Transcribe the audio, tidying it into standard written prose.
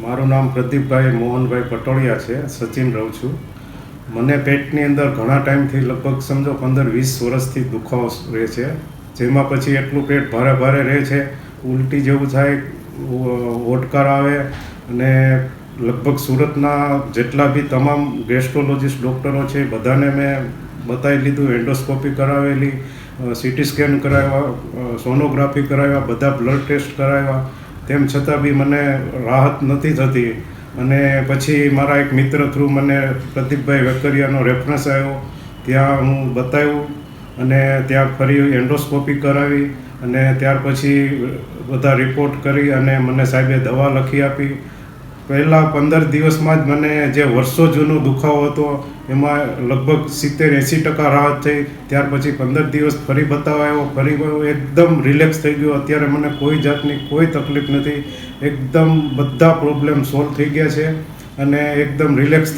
મારું નામ પ્રદીપભાઈ મોહનભાઈ પટોળિયા છે. સચિન રહું છું. મને પેટની અંદર ઘણા ટાઈમથી લગભગ સમજો 15-20 વર્ષથી દુખાવો રહે છે, જેમાં પછી એટલું પેટ ભારે ભારે રહે છે, ઉલટી જેવું થાય, ઓડકાર આવે અને લગભગ સુરતના જેટલા બી તમામ ગેસ્ટ્રોલોજીસ્ટ ડૉક્ટરો છે બધાને મેં બતાવી લીધું, એન્ડોસ્કોપી કરાવેલી, સીટી સ્કેન કરાવ્યા, સોનોગ્રાફી કરાવ્યા, બધા બ્લડ ટેસ્ટ કરાવ્યા, તેમ છતાં બી મને રાહત નથી થતી. અને પછી મારા એક મિત્ર થ્રુ મને પ્રદીપભાઈ વેકરિયાનો રેફરન્સ આવ્યો, ત્યાં હું બતાવ્યું અને ત્યાં ફરી એન્ડોસ્કોપી કરાવી અને ત્યાર પછી બધા રિપોર્ટ કરી અને મને સાહેબે દવા લખી આપી. પહેલાં 15 દિવસમાં જ મને જે વર્ષો જૂનો દુખાવો હતો એમાં લગભગ 70-80% રાહત થઈ. ત્યાર પછી 15 દિવસ ફરી બતાવાયો, ફરી એકદમ રિલેક્સ થઈ ગયો. અત્યારે મને કોઈ જાતની કોઈ તકલીફ નથી, એકદમ બધા પ્રોબ્લેમ સોલ્વ થઈ ગયા છે અને એકદમ રિલેક્સ